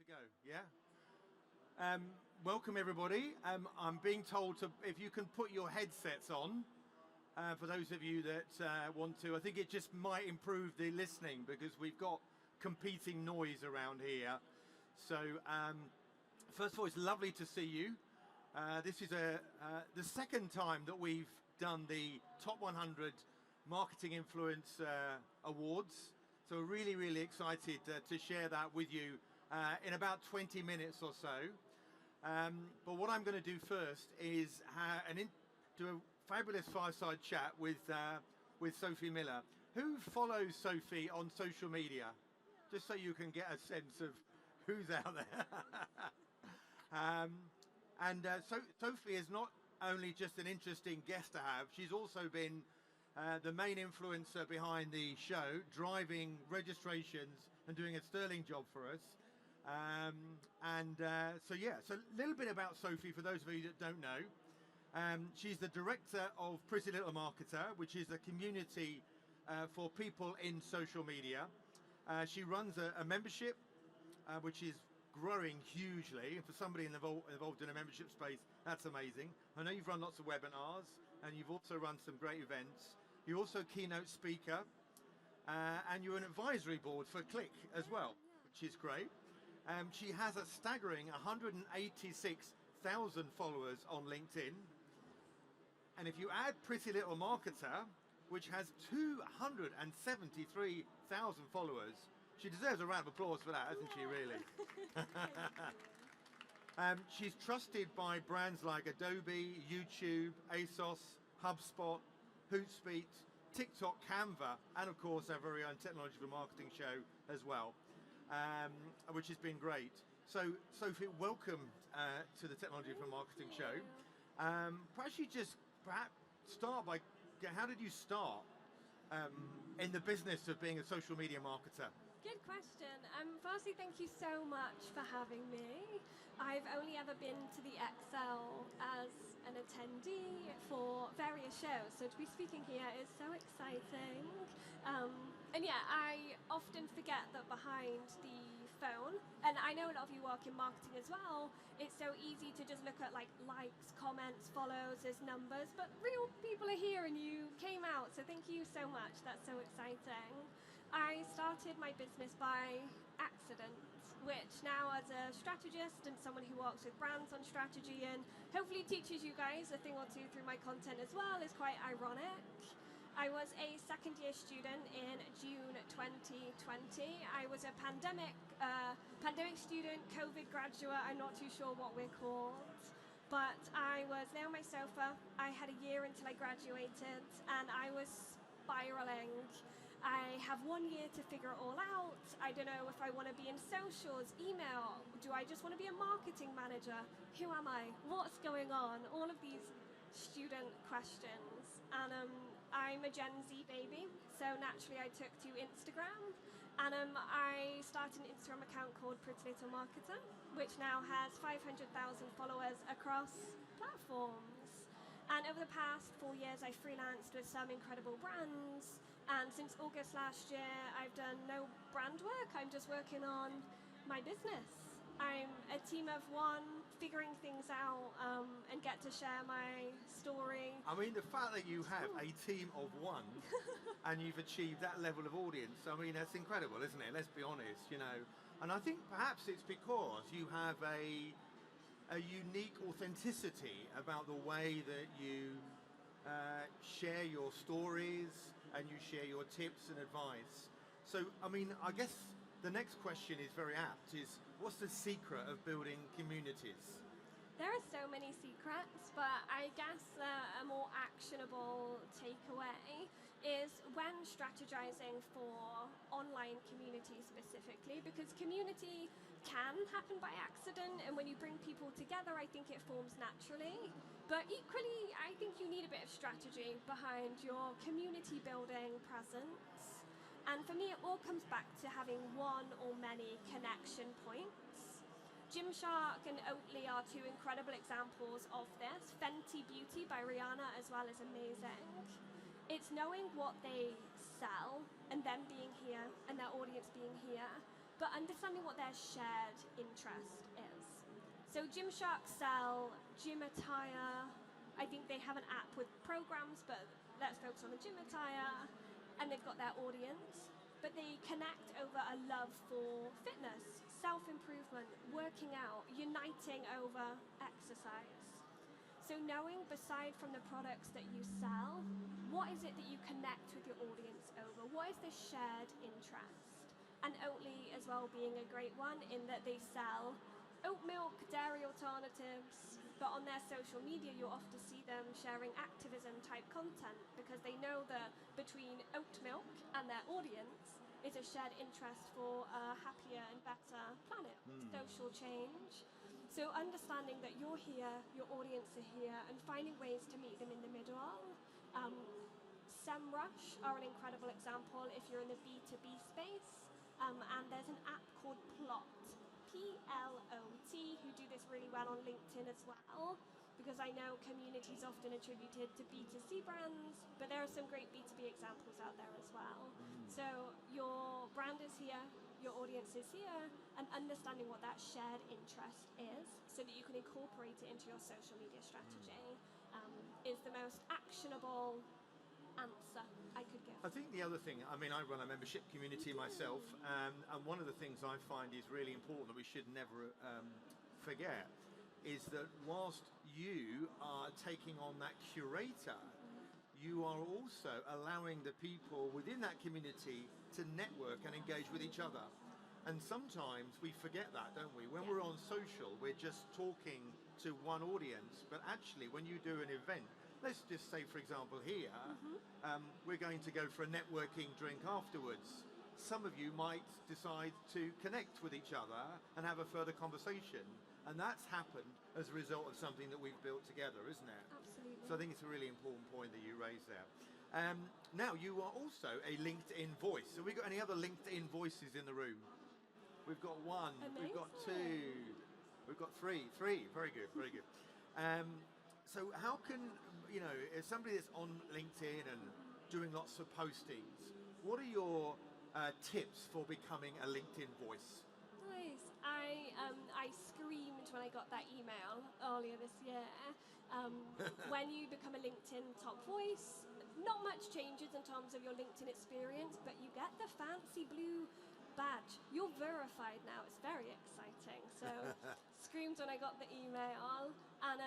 go, yeah? Welcome everybody. I'm being told to, if you can put your headsets on, for those of you that want to. I think it just might improve the listening because we've got competing noise around here. So first of all, it's lovely to see you. This is the second time that we've done the Top 100 Marketing Influence Awards. So we're really, really excited to share that with you in about 20 minutes or so. But what I'm going to do first is do a fabulous fireside chat with Sophie Miller. Who follows Sophie on social media? Just so you can get a sense of who's out there. Sophie is not only just an interesting guest to have, she's also been the main influencer behind the show, driving registrations and doing a sterling job for us. So a little bit about Sophie for those of you that don't know. She's the director of Pretty Little Marketer, which is a community for people in social media. She runs a membership, which is growing hugely. And for somebody involved in a membership space, that's amazing. I know you've run lots of webinars, and you've also run some great events. You're also a keynote speaker, and you're an advisory board for Click as well, which is great. She has a staggering 186,000 followers on LinkedIn. And if you add Pretty Little Marketer, which has 273,000 followers, she deserves a round of applause for that, hasn't she, really? She's trusted by brands like Adobe, YouTube, ASOS, HubSpot, Hootsuite, TikTok, Canva, and of course our very own technological marketing show as well, which has been great. So, Sophie, welcome to the Technology for Marketing show. Perhaps you just start by, how did you start in the business of being a social media marketer? Good question. Firstly, thank you so much for having me. I've only ever been to the Excel as an attendee for various shows, so to be speaking here is so exciting. I often forget that behind the phone, and I know a lot of you work in marketing as well, it's so easy to just look at likes, comments, follows as numbers, but real people are here and you came out, so thank you so much. That's so exciting. I started my business by accident, which now as a strategist and someone who works with brands on strategy and hopefully teaches you guys a thing or two through my content as well is quite ironic. I was a second-year student in June 2020. I was a pandemic student, COVID graduate, I'm not too sure what we're called. But I was there on my sofa. I had a year until I graduated and I was spiraling. I have 1 year to figure it all out. I don't know if I want to be in socials, email. Do I just want to be a marketing manager? Who am I? What's going on? All of these student questions. And I'm a Gen Z baby, so naturally I took to Instagram. And I started an Instagram account called Pretty Little Marketer, which now has 500,000 followers across platforms. And over the past 4 years, I freelanced with some incredible brands. And since August last year, I've done no brand work. I'm just working on my business. I'm a team of one, figuring things out, and get to share my story. I mean, the fact that you have a team of one and you've achieved that level of audience, I mean, that's incredible, isn't it? Let's be honest, you know. And I think perhaps it's because you have a unique authenticity about the way that you share your stories and you share your tips and advice. So, I mean, I guess the next question is very apt, is what's the secret of building communities? There are so many secrets, but I guess a more actionable takeaway is when strategizing for online community specifically, because community can happen by accident, and when you bring people together, I think it forms naturally. But equally, I think you need a bit of strategy behind your community building presence. And for me, it all comes back to having one or many connection points. Gymshark and Oatly are two incredible examples of this. Fenty Beauty by Rihanna as well is amazing. It's knowing what they sell and them being here and their audience being here. but understanding what their shared interest is. So Gymshark sell gym attire. I think they have an app with programs, but let's focus on the gym attire. And they've got their audience, but they connect over a love for fitness, self-improvement, working out, uniting over exercise. So knowing, beside from the products that you sell, what is it that you connect with your audience over? What is the shared interest? And Oatly as well being a great one in that they sell oat milk, dairy alternatives, but on their social media you'll often see them sharing activism type content because they know that between oat milk and their audience is a shared interest for a happier and better planet, social change. So understanding that you're here, your audience are here, and finding ways to meet them in the middle. SEMrush are an incredible example if you're in the B2B space, and there's an app called Plot, Plot, who do this really well on LinkedIn as well, because I know community is often attributed to B2C brands, but there are some great B2B examples out there as well. So your brand is here, your audience is here, and understanding what that shared interest is so that you can incorporate it into your social media strategy is the most actionable answer I could give. I think the other thing, I mean, I run a membership community myself, and one of the things I find is really important that we should never forget is that whilst you are taking on that curator, you are also allowing the people within that community to network and engage with each other. And sometimes we forget that, don't we? When we're on social, we're just talking to one audience, but actually when you do an event, let's just say, for example, here, we're going to go for a networking drink afterwards. Some of you might decide to connect with each other and have a further conversation. And that's happened as a result of something that we've built together, isn't it? Absolutely. So I think it's a really important point that you raised there. Now, you are also a LinkedIn voice. So we got any other LinkedIn voices in the room? We've got one, Amazing. we've got two, we've got three. Very good, very good. So how can, you know, as somebody that's on LinkedIn and doing lots of postings, what are your tips for becoming a LinkedIn voice? Nice. I screamed when I got that email earlier this year. When you become a LinkedIn top voice, not much changes in terms of your LinkedIn experience, but you get the fancy blue badge. You're verified now. It's very exciting. So screamed when I got the email. And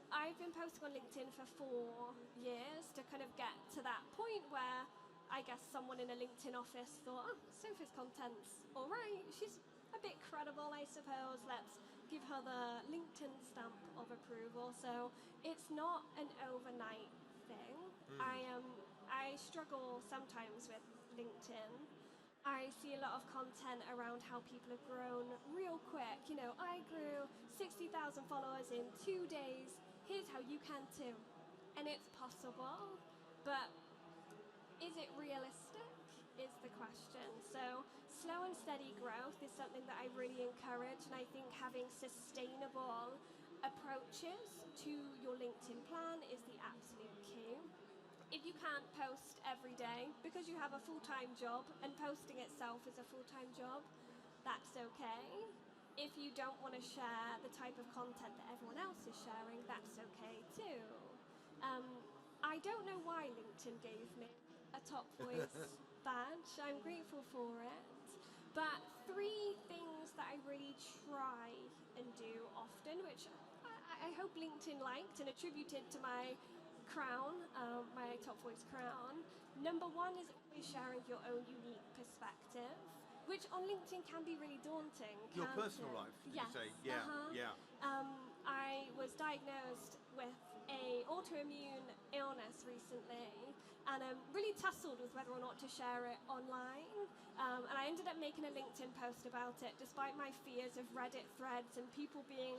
I've been posting on LinkedIn for 4 years to kind of get to that point where I guess someone in a LinkedIn office thought, oh, Sophie's content's all right. She's a bit credible, I suppose. Let's give her the LinkedIn stamp of approval. So it's not an overnight thing. I struggle sometimes with LinkedIn. I see a lot of content around how people have grown real quick. You know, I grew 60,000 followers in 2 days. Here's how you can too. And it's possible, but is it realistic is the question. So slow and steady growth is something that I really encourage, and I think having sustainable approaches to your LinkedIn plan is the absolute key. If you can't post every day because you have a full-time job and posting itself is a full-time job, that's okay. If you don't want to share the type of content that everyone else is sharing, that's okay too. I don't know why LinkedIn gave me a top voice badge. I'm grateful for it. But 3 things that I really try and do often, which I hope LinkedIn liked and attributed to my crown, my top voice crown. Number 1 is always sharing your own unique perspective, which on LinkedIn can be really daunting. Your personal life, did yes. you say? Yeah, yeah. I was diagnosed with a autoimmune illness recently, and really tussled with whether or not to share it online. And I ended up making a LinkedIn post about it, despite my fears of Reddit threads and people being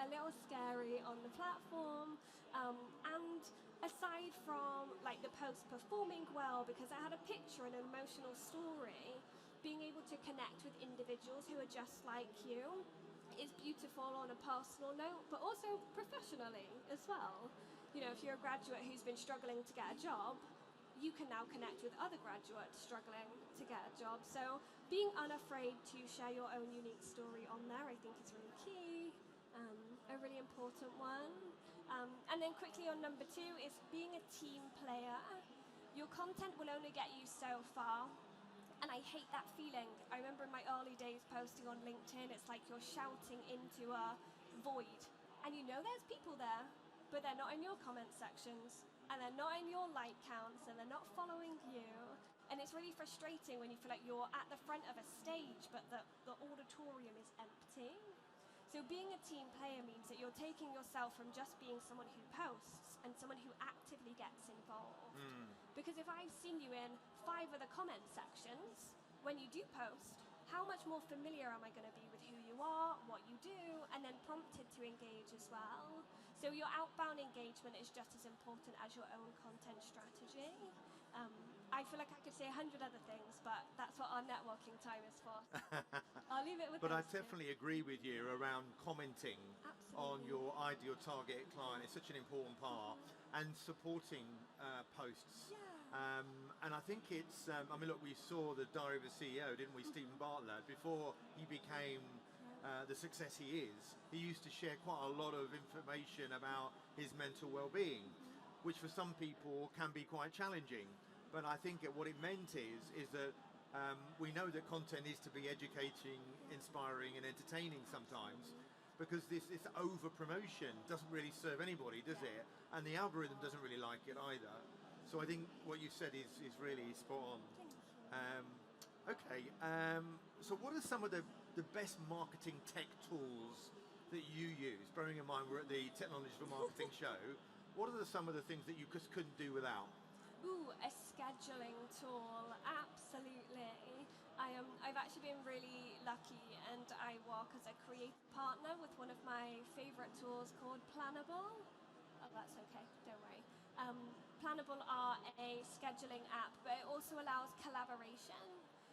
a little scary on the platform. And aside from like the post performing well, because I had a picture and an emotional story, being able to connect with individuals who are just like you is beautiful on a personal note, but also professionally as well. You know, if you're a graduate who's been struggling to get a job, you can now connect with other graduates struggling to get a job. So being unafraid to share your own unique story on there, I think is really key, a really important one. And then quickly on number 2 is being a team player. Your content will only get you so far. And I hate that feeling. I remember in my early days posting on LinkedIn, it's like you're shouting into a void. And you know there's people there, but they're not in your comment sections, and they're not in your like counts, and they're not following you. And it's really frustrating when you feel like you're at the front of a stage, but the auditorium is empty. So being a team player means that you're taking yourself from just being someone who posts and someone who actively gets involved. Because if I've seen you in 5 of the comment sections, when you do post, how much more familiar am I going to be with who you are, what you do, and then prompted to engage as well? So your outbound engagement is just as important as your own content strategy. I feel like I could say 100 other things, but that's what our networking time is for. I'll leave it with But I those two. definitely agree with you around commenting on Absolutely. your ideal target client. It's such an important part, and supporting posts. Yeah. And I think it's, I mean, look, we saw the Diary of a CEO, didn't we? Stephen Bartlett, before he became the success he is, he used to share quite a lot of information about his mental well-being, which for some people can be quite challenging. But I think what it meant is that we know that content needs to be educating, inspiring, and entertaining sometimes, because this over promotion doesn't really serve anybody, does it? And the algorithm doesn't really like it either. So I think what you said is really spot on. Okay, so what are some of the best marketing tech tools that you use? Bearing in mind we're at the Technology for Marketing show, what are some of the things that you just couldn't do without? Ooh, a scheduling tool, absolutely. I've actually been really lucky, and I work as a creative partner with one of my favorite tools called Plannable. Oh, that's okay, don't worry. Plannable are a scheduling app, but it also allows collaboration.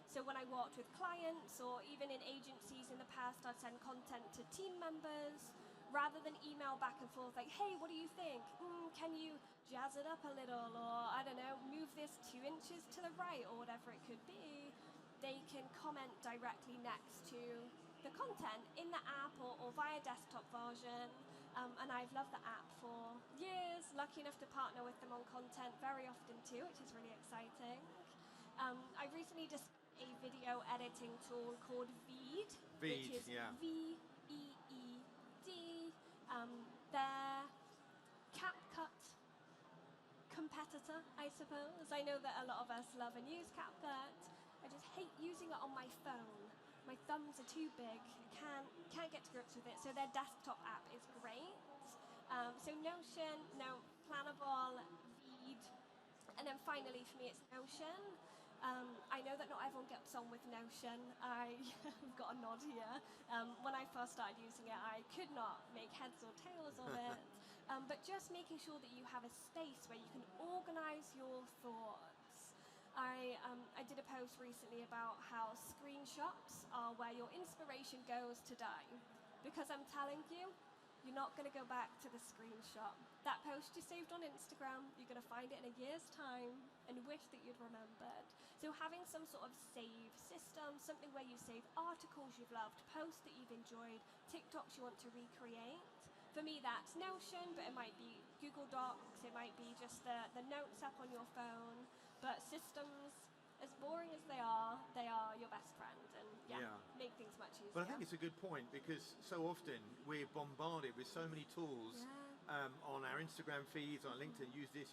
So when I worked with clients or even in agencies in the past, I'd send content to team members rather than email back and forth like, hey, what do you think? Can you jazz it up a little? Or, I don't know, move this 2 inches to the right, or whatever it could be. They can comment directly next to the content in the app or via desktop version. And I've loved the app for years, lucky enough to partner with them on content very often too, which is really exciting. I recently just a video editing tool called Veed, which Veed, is yeah. VEED. Their CapCut competitor, I suppose. I know that a lot of us love and use CapCut. I just hate using it on my phone. My thumbs are too big. I can't get to grips with it. So their desktop app is great. So Notion, no, Plannable, Veed, and then finally for me it's Notion. I know that not everyone gets on with Notion. I've got a nod here. When I first started using it, I could not make heads or tails of it. But just making sure that you have a space where you can organize your thoughts. I did a post recently about how screenshots are where your inspiration goes to die. Because I'm telling you, you're not going to go back to the screenshot. That post you saved on Instagram, you're going to find it in a year's time and wish that you'd remembered. So having some sort of save system, something where you save articles you've loved, posts that you've enjoyed, TikToks you want to recreate. For me, that's Notion, but it might be Google Docs, it might be just the notes app on your phone. But systems, as boring as they are your best friend, and make things much easier. But I think it's a good point, because so often we're bombarded with so many tools on our Instagram feeds, on LinkedIn, use this,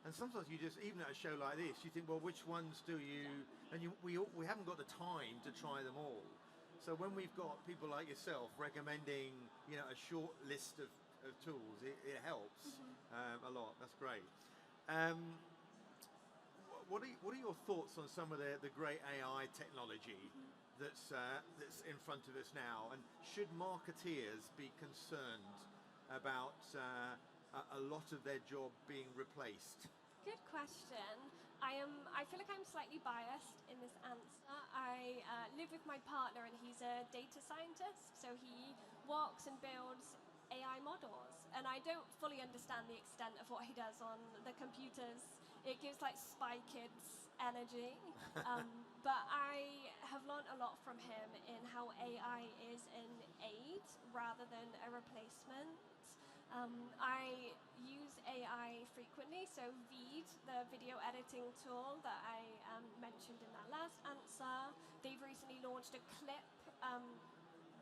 and sometimes you just, even at a show like this, you think, well, which ones do you, and we haven't got the time to try them all. So when we've got people like yourself recommending, a short list of tools, it helps a lot. That's great. What are your thoughts on some of the great AI technology that's in front of us now? And should marketeers be concerned about a lot of their job being replaced? Good question. I feel like I'm slightly biased in this answer. I live with my partner, and he's a data scientist, so he works and builds AI models, and I don't fully understand the extent of what he does on the computers. It gives like Spy Kids energy, but I have learnt a lot from him in how AI is an aid rather than a replacement. I use AI frequently, so Veed, the video editing tool that I mentioned in that last answer, they've recently launched a clip.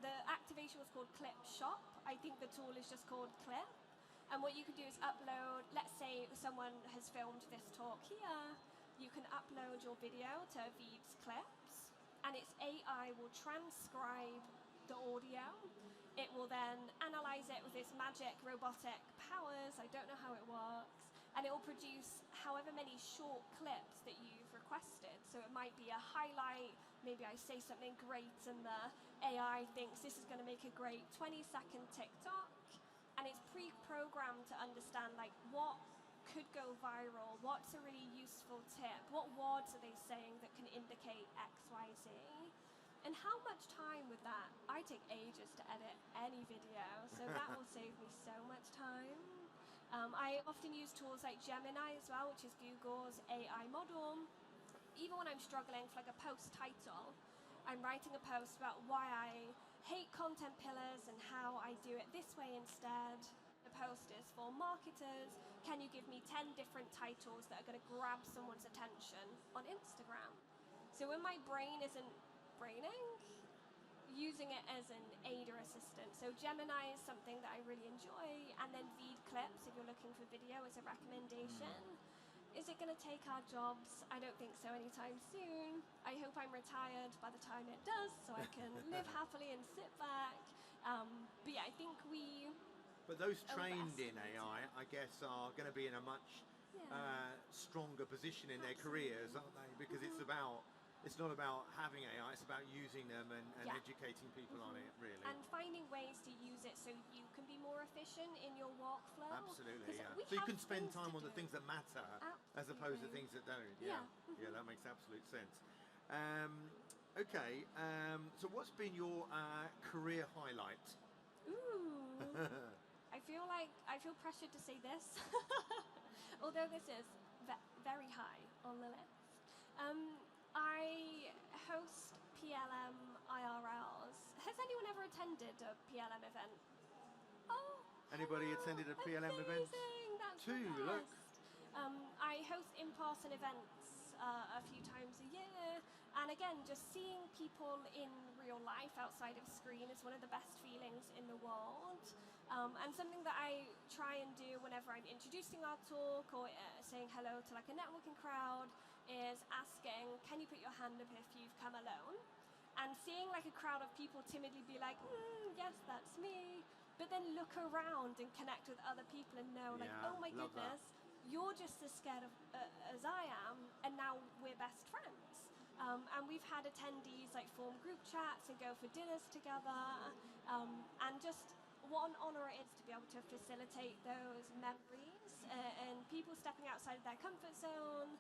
The activation was called Clip Shop. I think the tool is just called Clip. And what you can do is upload, let's say someone has filmed this talk here, you can upload your video to Veed's Clips, and its AI will transcribe the audio. It will then analyze it with its magic robotic powers, I don't know how it works, and it will produce however many short clips that you've requested. So it might be a highlight, maybe I say something great and the AI thinks this is going to make a great 20-second TikTok, and it's pre-programmed to understand like what could go viral, what's a really useful tip, what words are they saying that can indicate X, Y, Z. And how much time with that? I take ages to edit any video, so that will save me so much time. I often use tools like Gemini as well, which is Google's AI model. Even when I'm struggling for like a post title, I'm writing a post about why I hate content pillars and how I do it this way instead. The post is for marketers. Can you give me 10 different titles that are going to grab someone's attention on Instagram? So when my brain isn't braining, using it as an aid or assistant. So Gemini is something that I really enjoy, and then Veed Clips, if you're looking for video, is a recommendation. Is it going to take our jobs? I don't think so anytime soon. I hope I'm retired by the time it does, so I can live happily and sit back. But yeah, I think we... But those trained in AI, I guess, are going to be in a much stronger position in their careers, aren't they? Because it's not about having AI, it's about using them and educating people on it, really. And finding ways to use it so you can be more efficient in your workflow. Absolutely, yeah. So you can spend time on the things that matter as opposed to things that don't. Yeah, yeah, that makes absolute sense. Okay, so what's been your career highlight? Ooh, I feel pressured to say this, although this is very high on the list. I host PLM IRLs. Has anyone ever attended a PLM event? Oh, anybody attended a PLM event? That's Two, look. I host in-person events a few times a year, and again, just seeing people in real life outside of screen is one of the best feelings in the world. And something that I try and do whenever I'm introducing our talk or saying hello to like a networking crowd is asking, can you put your hand up if you've come alone? And seeing like a crowd of people timidly be like, yes, that's me, but then look around and connect with other people and know like, oh my goodness, you're just as scared as I am, and now we're best friends. And we've had attendees like form group chats and go for dinners together, and just what an honor it is to be able to facilitate those memories and people stepping outside of their comfort zone.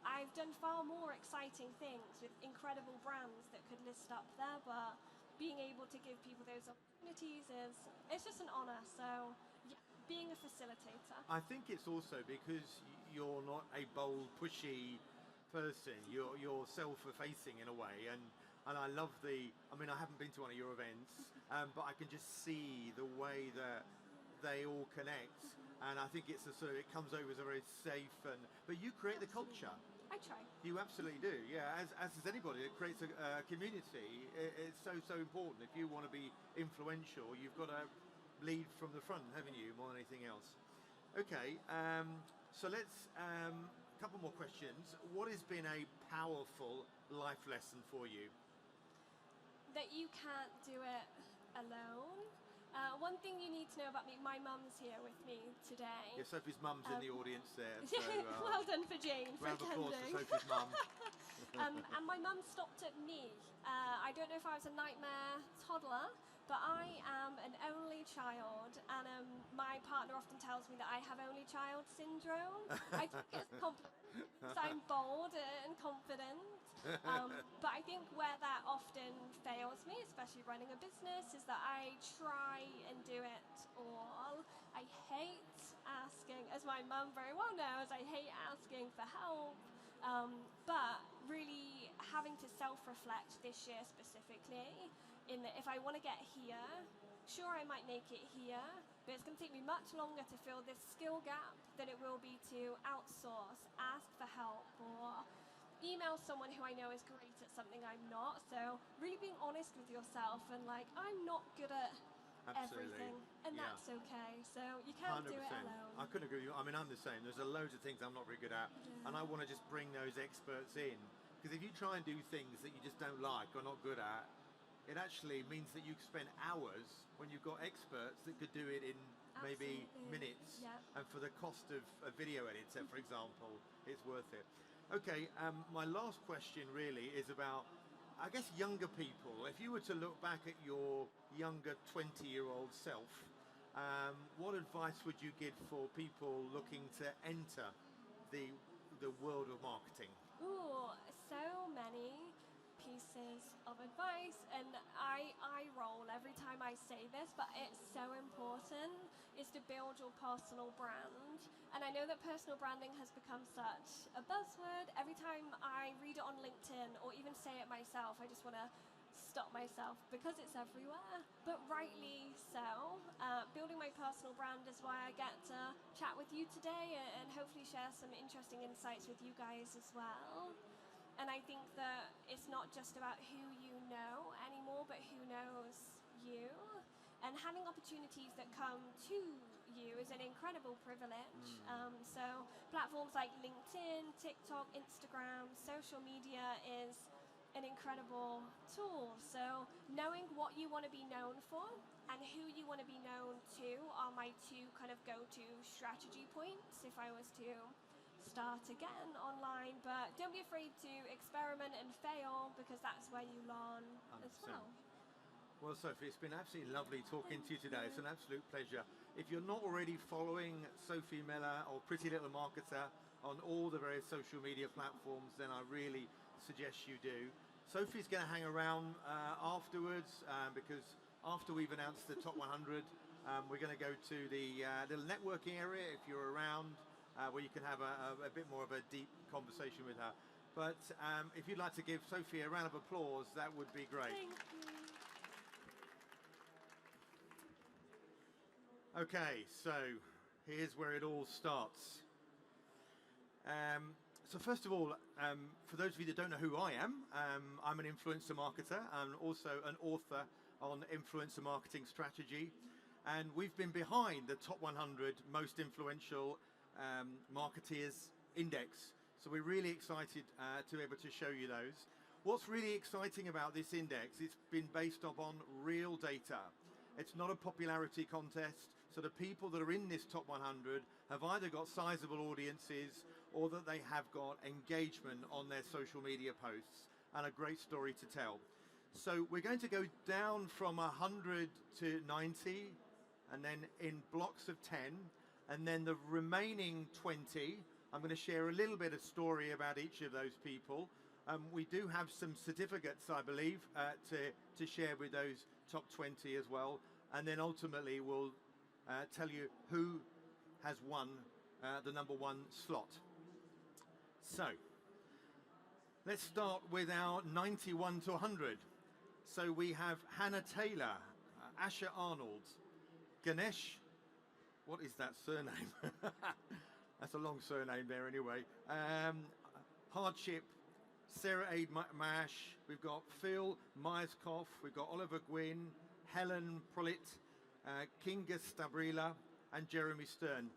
I've done far more exciting things with incredible brands that could list up there, but being able to give people those opportunities it's just an honor. So yeah, being a facilitator. I think it's also because you're not a bold, pushy person. You're self-effacing in a way, and I love I haven't been to one of your events, but I can just see the way that they all connect, and I think it's it comes over as a very safe but you create the culture. I try. You absolutely do, yeah. As does anybody that creates a community. It's so important. If you want to be influential, you've got to lead from the front, haven't you, more than anything else? Okay, so let's couple more questions. What has been a powerful life lesson for you? That you can't do it alone. One thing you need to know about me, my mum's here with me today. Yeah, Sophie's mum's in the audience there. So, well done for Jane for attending. Round of applause for Sophie's mum. And my mum stopped at me. I don't know if I was a nightmare toddler, but I am an only child, and my partner often tells me that I have only child syndrome. I think it's a compliment, because I'm bold and confident. But I think where that often fails me, especially running a business, is that I try and do it all. I hate asking, as my mum very well knows, I hate asking for help. But really having having to self-reflect this year specifically, in that if I want to get here, sure, I might make it here, but it's going to take me much longer to fill this skill gap than it will be to outsource, ask for help, or email someone who I know is great at something I'm not. So really being honest with yourself and like, I'm not good at everything, and yeah. that's okay. So you can't 100%. do it alone. I couldn't agree with you. I mean, I'm the same. There's a loads of things I'm not very good at, and I want to just bring those experts in. Because if you try and do things that you just don't like or not good at, it actually means that you spend hours when you've got experts that could do it in maybe minutes. Yeah. And for the cost of a video editor, for example, it's worth it. Okay, my last question really is about, I guess, younger people. If you were to look back at your younger 20-year-old self, what advice would you give for people looking to enter the world of marketing? Ooh, so many pieces of advice, and I roll every time I say this, but it's so important, is to build your personal brand. And I know that personal branding has become such a buzzword. Every time I read it on LinkedIn or even say it myself, I just want to stop myself because it's everywhere, but rightly so. Building my personal brand is why I get to chat with you today and hopefully share some interesting insights with you guys as well. And I think that it's not just about who you know anymore, but who knows you. And having opportunities that come to you is an incredible privilege. So platforms like LinkedIn, TikTok, Instagram, social media is an incredible tool. So knowing what you want to be known for and who you want to be known to are my two kind of go-to strategy points if I was to start again online. But don't be afraid to experiment and fail, because that's where you learn 100%. as well. Well, Sophie, it's been absolutely lovely talking to you today. It's an absolute pleasure. If you're not already following Sophie Miller or Pretty Little Marketer on all the various social media platforms, then I really suggest you do. Sophie's going to hang around afterwards because after we've announced the top 100, we're going to go to the little networking area if you're around, where you can have a bit more of a deep conversation with her. But if you'd like to give Sophie a round of applause, that would be great. Thank you. Okay, so here's where it all starts. So first of all, for those of you that don't know who I am, I'm an influencer marketer and also an author on influencer marketing strategy. And we've been behind the top 100 most influential marketeers index. So we're really excited to be able to show you those. What's really exciting about this index, it's been based upon real data. It's not a popularity contest. So the people that are in this top 100 have either got sizable audiences or that they have got engagement on their social media posts and a great story to tell. So we're going to go down from 100 to 90 and then in blocks of 10, and then the remaining 20, I'm going to share a little bit of story about each of those people. We do have some certificates, I believe, to share with those top 20 as well. And then ultimately we'll tell you who has won the number one slot. So let's start with our 91 to 100. So we have Hannah Taylor, Asher Arnold, Ganesh, what is that surname? That's a long surname there anyway. Hardship, Sarah Aid Mash, we've got Phil Myerscough, we've got Oliver Gwynn, Helen Prolit, Kinga Stabrila, and Jeremy Stern.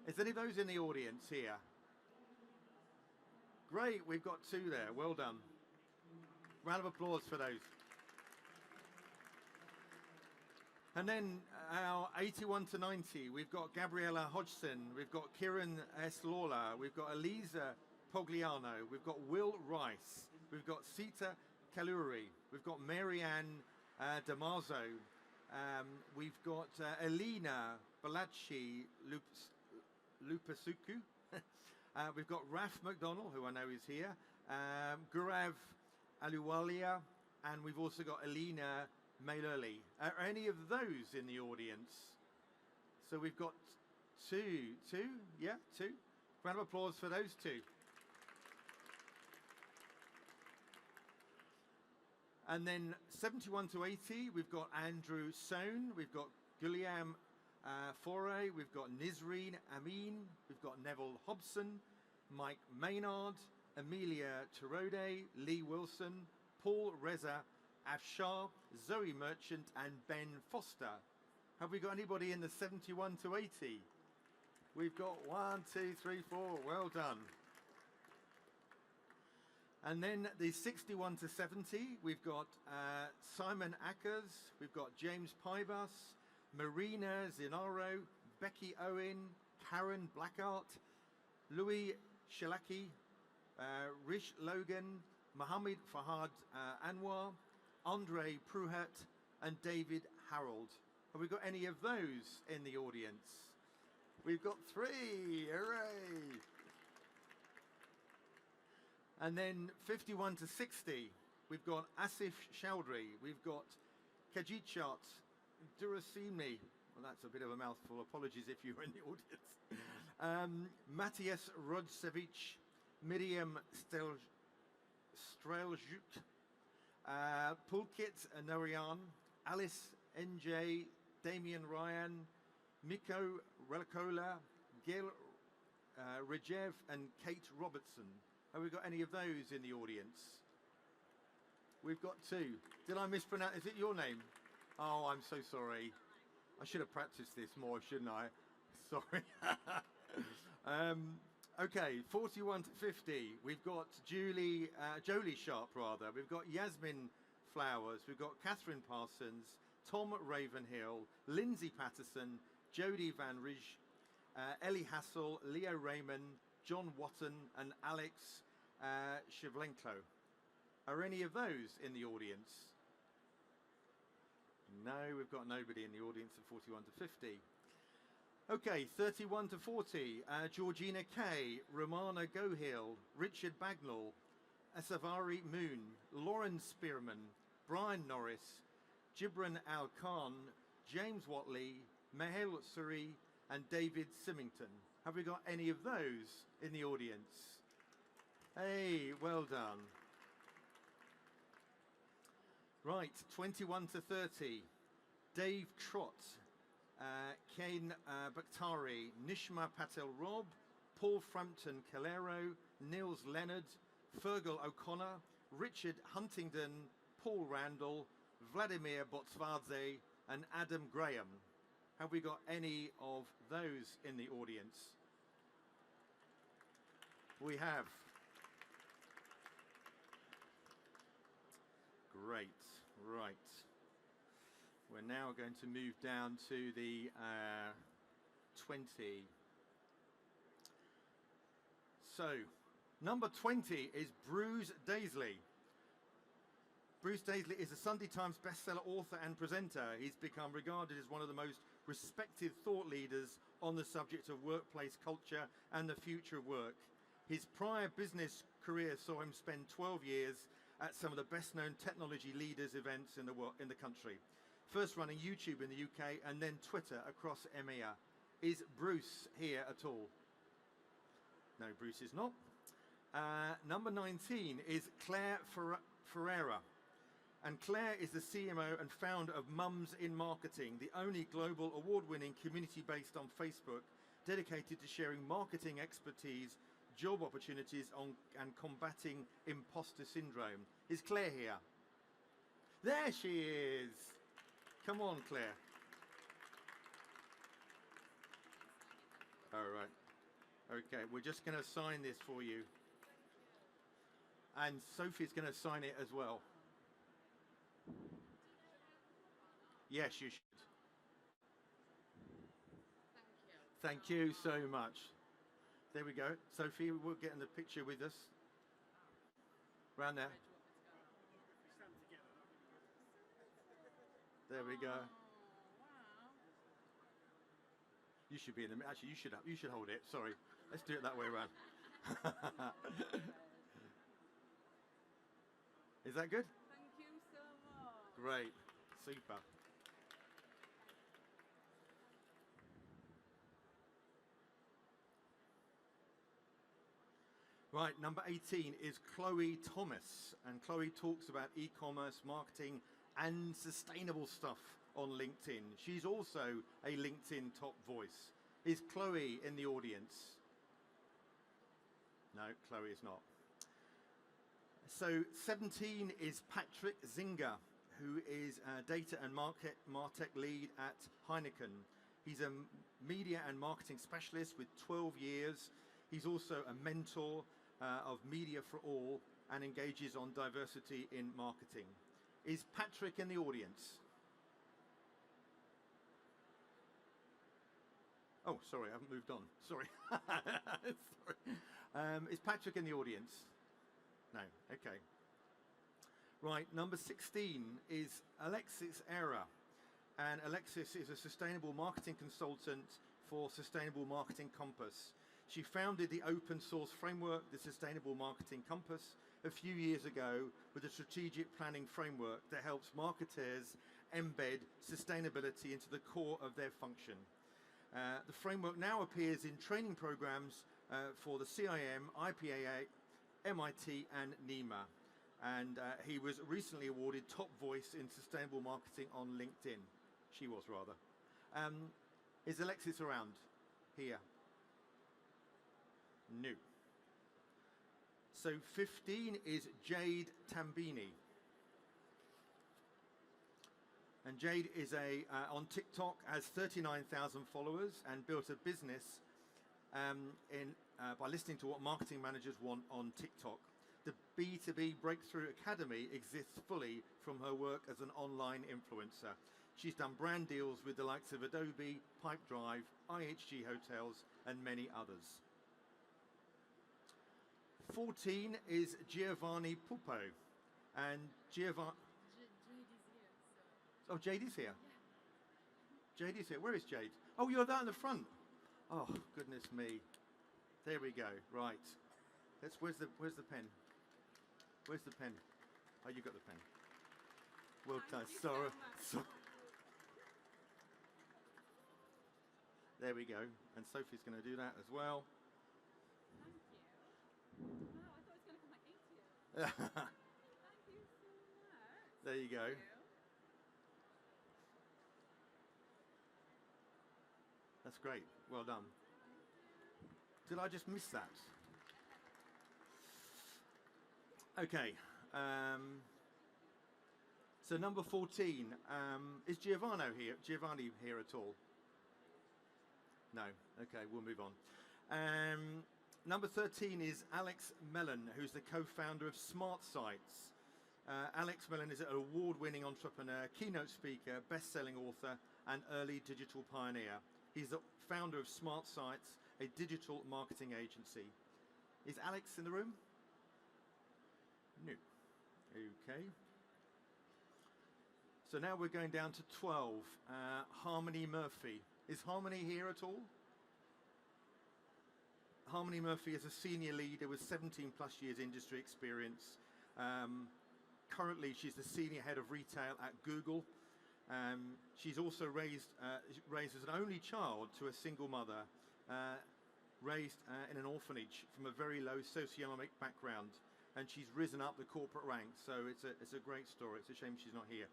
Is any of those in the audience here? Great, we've got two there. Well done. Round of applause for those. And then our 81 to 90, we've got Gabriella Hodgson, we've got Kieran S. Lawler, we've got Elisa Pogliano, we've got Will Rice, we've got Sita Kaluri, we've got Marianne Damaso, we've got Elena Balacci Lupasuku, we've got Raf McDonald, who I know is here, Gurav Aluwalia, and we've also got Elena Mailoli. Are any of those in the audience? So we've got two, yeah, two. Round of applause for those two. And then 71 to 80, we've got Andrew Sohn, we've got Guillaume Foray, we've got Nizreen Amin, we've got Neville Hobson, Mike Maynard, Amelia Turode, Lee Wilson, Paul Reza Afshar, Zoe Merchant, and Ben Foster. Have we got anybody in the 71 to 80? We've got 1, 2, 3, 4. Well done. And then the 61 to 70, we've got Simon Ackers, we've got James Pybus, Marina Zinaro, Becky Owen, Karen Blackart, Louis Shalaki, Rish Logan, Mohammed Fahad Anwar, Andre Pruhat, and David Harold. Have we got any of those in the audience? We've got 3, hooray! And then 51 to 60, we've got Asif Chowdhury, we've got Kajichat Durasimi, well that's a bit of a mouthful, apologies if you were in the audience, Matthias Rodsevich, Miriam Streljuk, Pulkit Narayan, Alice NJ, Damien Ryan, Miko Relacola, Gil Rejev, and Kate Robertson. Have we got any of those in the audience? We've got 2. Did I mispronounce? Is it your name? Oh, I'm so sorry. I should have practiced this more, shouldn't I? Sorry. Okay, 41 to 50. We've got Jolie Sharp, rather. We've got Yasmin Flowers. We've got Catherine Parsons, Tom Ravenhill, Lindsay Patterson, Jodie Van Ridge, Ellie Hassel, Leo Raymond, John Watton, and Alex Shevlenko. Are any of those in the audience? No, we've got nobody in the audience at 41 to 50. Okay, 31 to 40. Georgina Kay, Romana Gohill, Richard Bagnall, Asavari Moon, Lauren Spearman, Brian Norris, Gibran Al Khan, James Watley, Mehel Suri, and David Symington. Have we got any of those in the audience? Hey, well done. Right, 21 to 30. Dave Trott, Kane Bakhtari, Nishma Patel Robb, Paul Frampton Calero, Niels Leonard, Fergal O'Connor, Richard Huntingdon, Paul Randall, Vladimir Botsvadze, and Adam Graham. Have we got any of those in the audience? We have. Great, right. We're now going to move down to the 20. So, number 20 is Bruce Daisley. Bruce Daisley is a Sunday Times bestseller author and presenter. He's become regarded as one of the most respected thought leaders on the subject of workplace culture and the future of work. His prior business career saw him spend 12 years at some of the best-known technology leaders events in the country. First running YouTube in the UK and then Twitter across EMEA. Is Bruce here at all? No, Bruce is not. Number 19 is Claire Ferreira. And Claire is the CMO and founder of Mums in Marketing, the only global award-winning community based on Facebook, dedicated to sharing marketing expertise, job opportunities and combating imposter syndrome. Is Claire here? There she is. Come on, Claire. All right. Okay, we're just going to sign this for you. And Sophie's going to sign it as well. Yes, you should. Thank you so much. There we go. Sophie, we'll get in the picture with us. Round there. There we go. You should be in the. Actually, you should hold it. Sorry. Let's do it that way around. Is that good? Thank you so much. Great. Super. Right, number 18 is Chloe Thomas, and Chloe talks about e-commerce, marketing, and sustainable stuff on LinkedIn. She's also a LinkedIn top voice. Is Chloe in the audience? No, Chloe is not. So 17 is Patrick Zinger, who is a data and MarTech lead at Heineken. He's a media and marketing specialist with 12 years. He's also a mentor of Media for All and engages on diversity in marketing. Is Patrick in the audience? Oh, sorry, I haven't moved on. Sorry. Sorry. Is Patrick in the audience? No, okay. Right, number 16 is Alexis Era. And Alexis is a sustainable marketing consultant for Sustainable Marketing Compass. She founded the open source framework, the Sustainable Marketing Compass, a few years ago with a strategic planning framework that helps marketers embed sustainability into the core of their function. The framework now appears in training programs for the CIM, IPAA, MIT, and NEMA. And he was recently awarded top voice in sustainable marketing on LinkedIn. She was, rather. Is Alexis around here? No. So 15 is Jade Tambini. And Jade is on TikTok, has 39,000 followers and built a business by listening to what marketing managers want on TikTok. The B2B Breakthrough Academy exists fully from her work as an online influencer. She's done brand deals with the likes of Adobe, Pipedrive, IHG Hotels, and many others. 14 is Giovanni Pupo. And Giovanni... Oh, Jade is here. Jade is here. Where is Jade? Oh, you're there in the front. Oh, goodness me. There we go. Right. Where's the pen? Where's the pen? Oh, you got the pen. Well done. So, there we go. And Sophie's going to do that as well. Thank you. Wow, I thought it was going to come like 8 years. Thank you so much. There you go. Thank you. That's great. Well done. Did I just miss that? Okay. So number 14, is Giovanni here at all? No. Okay, we'll move on. Number 13 is Alex Mellon, who's the co-founder of Smart Sites. Alex Mellon is an award-winning entrepreneur, keynote speaker, best-selling author, and early digital pioneer. He's the founder of Smart Sites, a digital marketing agency. Is Alex in the room? No. Okay. So now we're going down to 12. Harmony Murphy. Is Harmony here at all? Harmony Murphy is a senior leader with 17 plus years industry experience. Currently, she's the senior head of retail at Google. She's also raised as an only child to a single mother, raised in an orphanage from a very low socioeconomic background, and she's risen up the corporate ranks. So it's a great story. It's a shame she's not here.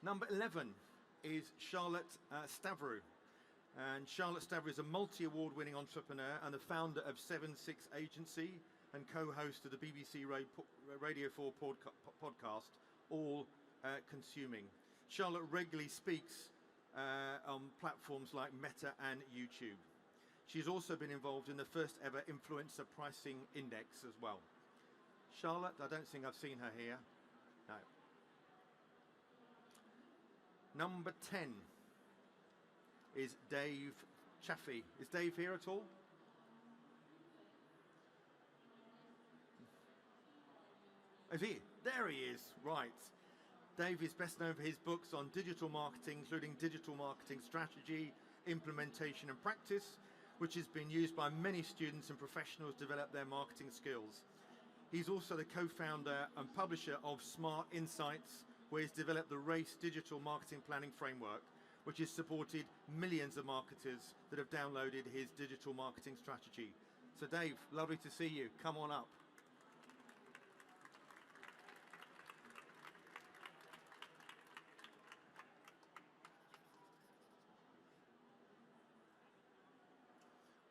Number 11 is Charlotte Stavru. And Charlotte Stavru is a multi-award winning entrepreneur and the founder of 7 6 Agency and co-host of the BBC Radio 4 podcast, All Consuming. Charlotte regularly speaks on platforms like Meta and YouTube. She's also been involved in the first ever influencer pricing index as well. Charlotte, I don't think I've seen her here. No. Number 10 is Dave Chaffee. Is Dave here at all? Is he? There he is. Right. Dave is best known for his books on digital marketing, including Digital Marketing Strategy, Implementation and Practice, which has been used by many students and professionals to develop their marketing skills. He's also the co-founder and publisher of Smart Insights, where he's developed the RACE digital marketing planning framework, which has supported millions of marketers that have downloaded his digital marketing strategy. So Dave, lovely to see you. Come on up.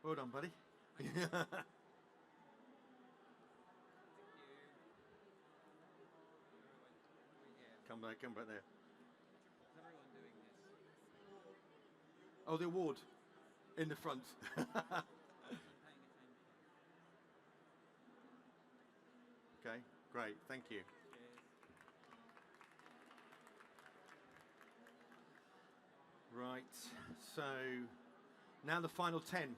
Well done, buddy. Come back there. Oh, the award in the front. Okay, great, thank you. Right, so now the final 10.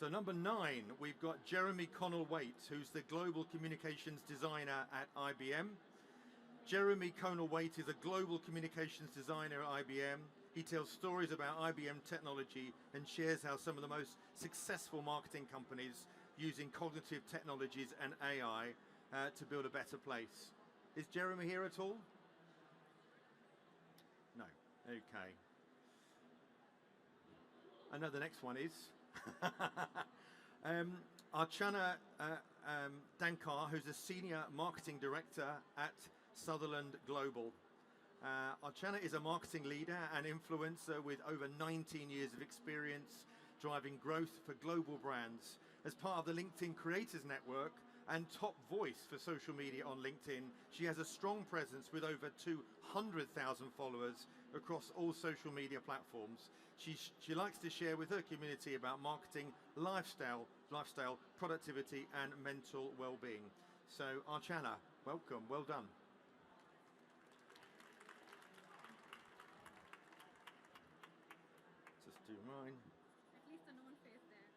So number 9, we've got Jeremy Connell-Waite, who's the Global Communications Designer at IBM. Jeremy Connell-Waite is a global communications designer at IBM. He tells stories about IBM technology and shares how some of the most successful marketing companies using cognitive technologies and AI to build a better place. Is Jeremy here at all? No. Okay. I know the next one is. Archana Dankar, who's a Senior Marketing Director at Sutherland Global. Archana is a marketing leader and influencer with over 19 years of experience driving growth for global brands. As part of the LinkedIn Creators Network and top voice for social media on LinkedIn, she has a strong presence with over 200,000 followers across all social media platforms. She likes to share with her community about marketing, lifestyle, productivity, and mental well-being. So Archana, welcome, well done. Just do mine. At least a known face there.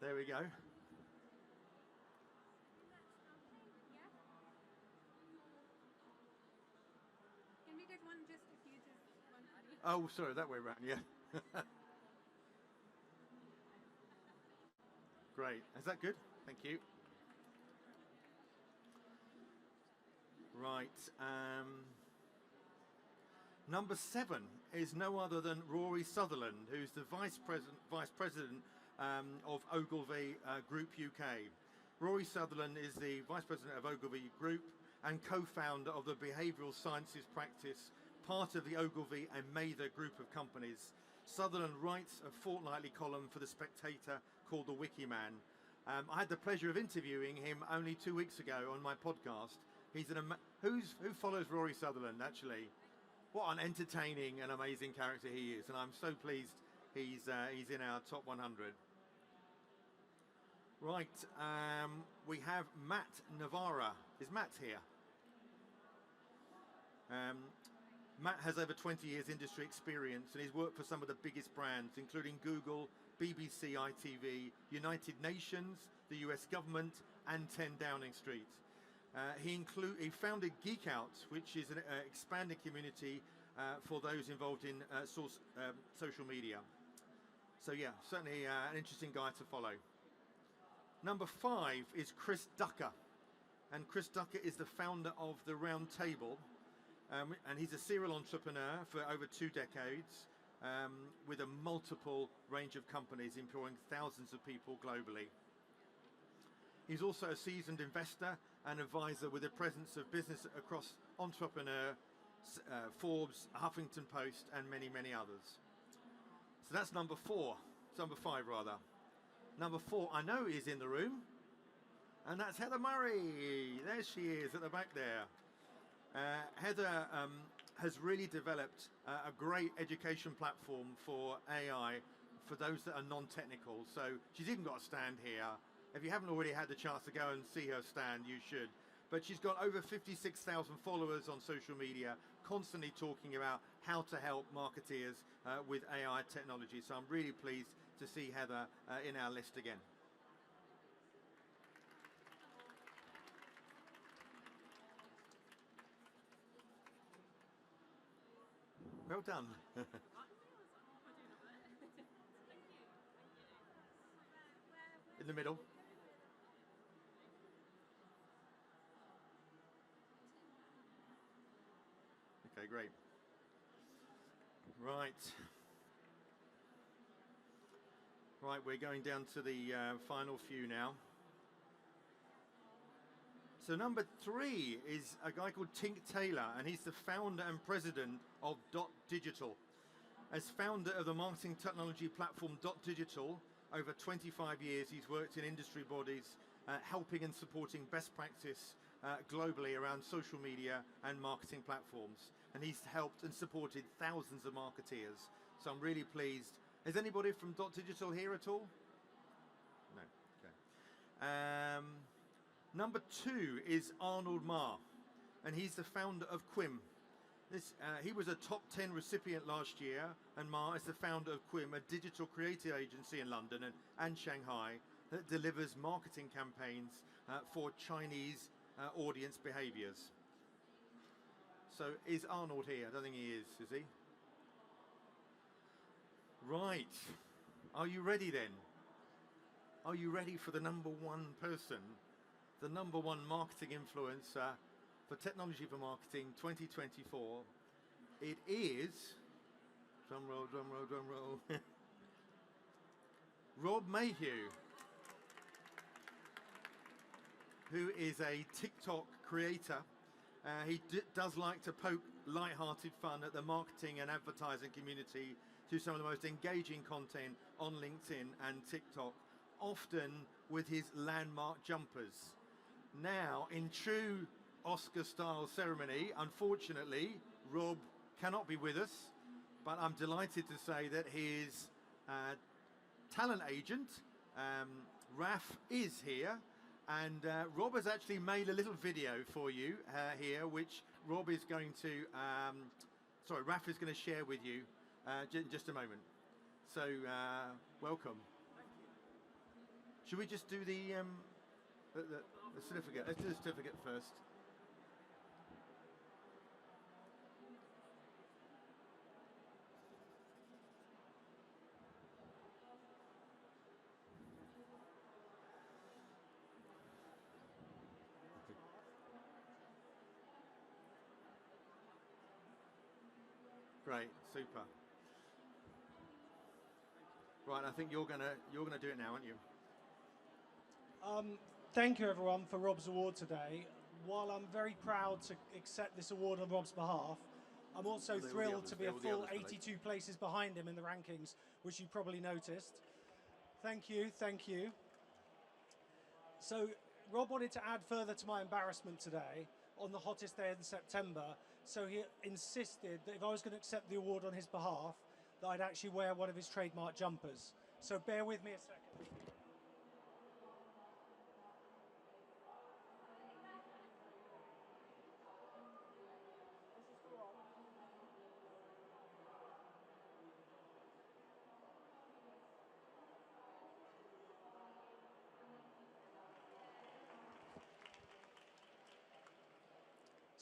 There we go. Can we get one just if you just one body? Oh, sorry, that way around, yeah. Great. Is that good? Thank you. Right. Number 7 is no other than Rory Sutherland, who's the Vice President of Ogilvy Group UK. Rory Sutherland is the Vice President of Ogilvy Group and co-founder of the behavioural sciences practice, part of the Ogilvy and Mather group of companies. Sutherland writes a fortnightly column for The Spectator called The Wiki Man. I had the pleasure of interviewing him only 2 weeks ago on my podcast. He's who follows Rory Sutherland, actually? What an entertaining and amazing character he is, and I'm so pleased he's in our top 100. Right, we have Matt Navarra. Is Matt here? Matt has over 20 years industry experience and he's worked for some of the biggest brands, including Google, BBC ITV, United Nations, the US government, and 10 Downing Street. He founded Geek Out, which is an expanding community for those involved in social media. So yeah, certainly an interesting guy to follow. Number 5 is Chris Ducker. And Chris Ducker is the founder of The Round Table. And he's a serial entrepreneur for over 2 decades with a multiple range of companies employing thousands of people globally. He's also a seasoned investor and advisor with a presence of business across Entrepreneur, Forbes, Huffington Post, and many, many others. So that's number 4. Number 5, rather. Number 4, I know is in the room, and that's Heather Murray. There she is at the back there. Heather has really developed a great education platform for AI for those that are non-technical. So she's even got a stand here. If you haven't already had the chance to go and see her stand, you should. But she's got over 56,000 followers on social media, constantly talking about how to help marketeers with AI technology. So I'm really pleased to see Heather in our list again. Well done. In the middle. Okay, great. Right. Right, we're going down to the final few now. So number 3 is a guy called Tink Taylor, and he's the founder and president of Dot Digital. As founder of the marketing technology platform Dot Digital, over 25 years he's worked in industry bodies, helping and supporting best practice globally around social media and marketing platforms. And he's helped and supported thousands of marketeers. So I'm really pleased. Is anybody from Dot Digital here at all? No, okay. Number 2 is Arnold Marr, and he's the founder of Quim. He was a top 10 recipient last year, and Marr is the founder of Quim, a digital creative agency in London and Shanghai that delivers marketing campaigns for Chinese audience behaviors. So is Arnold here? I don't think he is he? Right. Are you ready then? Are you ready for the number 1 person? The number 1 marketing influencer for Technology for Marketing 2024. It is, drum roll, drum roll, drum roll, Rob Mayhew, who is a TikTok creator. He does like to poke light-hearted fun at the marketing and advertising community through some of the most engaging content on LinkedIn and TikTok, often with his landmark jumpers. Now, in true Oscar-style ceremony, unfortunately, Rob cannot be with us, but I'm delighted to say that his talent agent, Raf, is here, and Rob has actually made a little video for you here, which Rob is going to, Raf is going to share with you in just a moment. So, welcome. Should we just do the certificate? Let's do the certificate first. Great, super. Right, I think you're gonna do it now, aren't you? Thank you everyone for Rob's award today. While I'm very proud to accept this award on Rob's behalf, I'm also thrilled to be a full 82 places behind him in the rankings, which you probably noticed. Thank you, thank you. So Rob wanted to add further to my embarrassment today on the hottest day in September, so he insisted that if I was going to accept the award on his behalf, that I'd actually wear one of his trademark jumpers. So bear with me a second.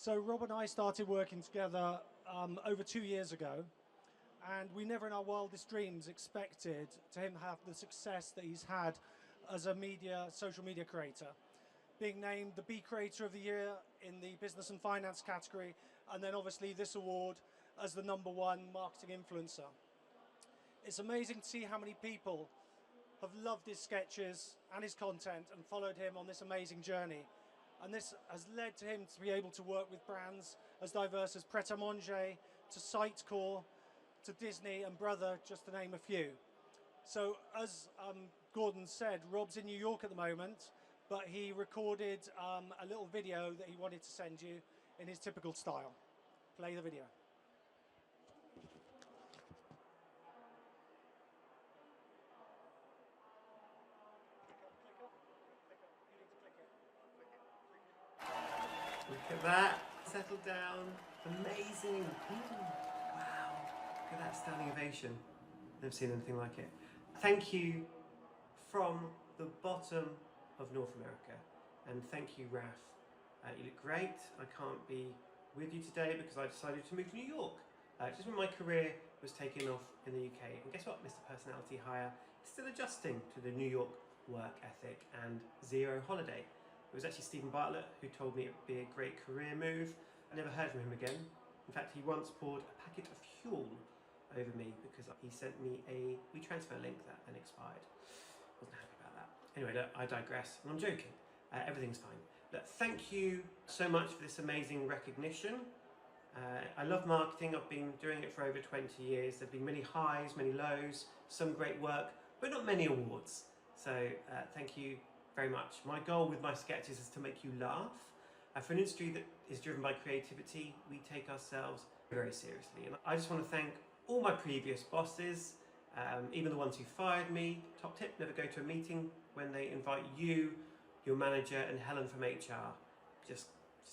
So Rob and I started working together over 2 years ago, and we never in our wildest dreams expected to him have the success that he's had as a social media creator, being named the B Creator of the Year in the Business and Finance category, and then obviously this award as the #1 marketing influencer. It's amazing to see how many people have loved his sketches and his content and followed him on this amazing journey. And this has led to him to be able to work with brands as diverse as Pret A Manger, to Sitecore, to Disney and Brother, just to name a few. So as Gordon said, Rob's in New York at the moment, but he recorded a little video that he wanted to send you in his typical style. Play the video. Look at that, settle down, amazing. Wow, look at that standing ovation. Never seen anything like it. Thank you from the bottom of North America, and thank you, Raf. You look great. I can't be with you today because I decided to move to New York, just when my career was taking off in the UK. And guess what, Mr. Personality Hire is still adjusting to the New York work ethic and zero holiday. It was actually Stephen Bartlett who told me it would be a great career move. I never heard from him again. In fact, he once poured a packet of fuel over me because he sent me a WeTransfer link that then expired. Wasn't happy about that. Anyway, look, I digress, and I'm joking. Everything's fine. Look, thank you so much for this amazing recognition. I love marketing. I've been doing it for over 20 years. There have been many highs, many lows, some great work, but not many awards. So thank you very much. My goal with my sketches is to make you laugh. For an industry that is driven by creativity, we take ourselves very seriously. And I just want to thank all my previous bosses, even the ones who fired me. Top tip, never go to a meeting when they invite you, your manager, and Helen from HR. Just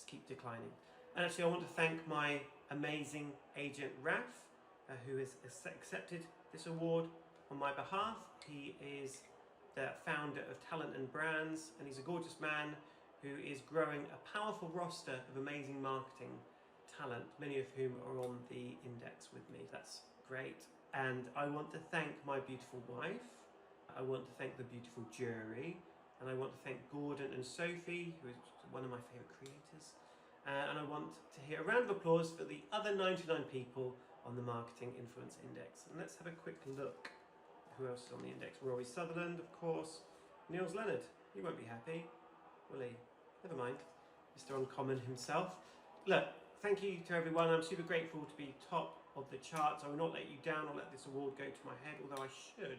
keep declining. And actually, I want to thank my amazing agent, Raf, who has accepted this award on my behalf. He is the founder of Talent and Brands, and he's a gorgeous man who is growing a powerful roster of amazing marketing talent, many of whom are on the index with me. That's great. And I want to thank my beautiful wife. I want to thank the beautiful jury. And I want to thank Gordon and Sophie, who is one of my favourite creators. And I want to hear a round of applause for the other 99 people on the Marketing Influence Index. And let's have a quick look. Who else is on the index? Rory Sutherland, of course. Niels Leonard. He won't be happy, will he? Never mind. Mr. Uncommon himself. Look, thank you to everyone. I'm super grateful to be top of the charts. I will not let you down or let this award go to my head, although I should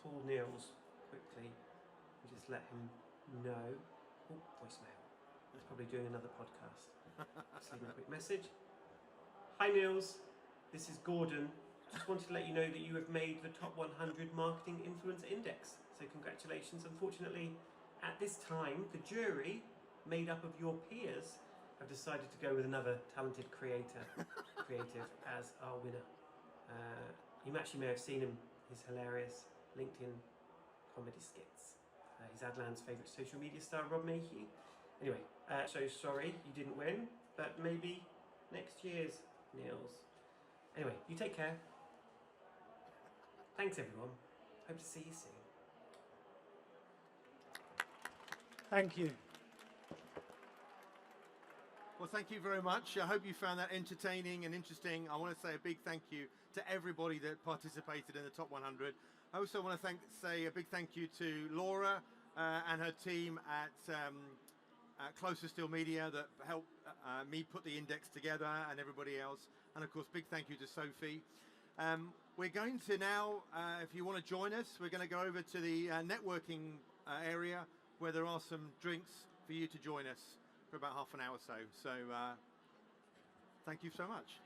call Niels quickly and just let him know. Oh, voicemail. He's probably doing another podcast. Just leave him a quick message. Hi Niels, this is Gordon. Just wanted to let you know that you have made the top 100 Marketing Influence Index. So congratulations. Unfortunately, at this time, the jury, made up of your peers, have decided to go with another talented creative as our winner. You actually may have seen him, his hilarious LinkedIn comedy skits. He's Adlan's favourite social media star, Rob Mayhew. Anyway, so sorry you didn't win, but maybe next year's, Niels. Anyway, you take care. Thanks everyone. Hope to see you soon. Thank you. Well, thank you very much. I hope you found that entertaining and interesting. I want to say a big thank you to everybody that participated in the top 100. I also want to say a big thank you to Laura and her team at Closer Still Media that helped me put the index together, and everybody else. And of course, big thank you to Sophie. We're going to now, if you want to join us, we're going to go over to the networking area where there are some drinks for you to join us for about half an hour or so. So thank you so much.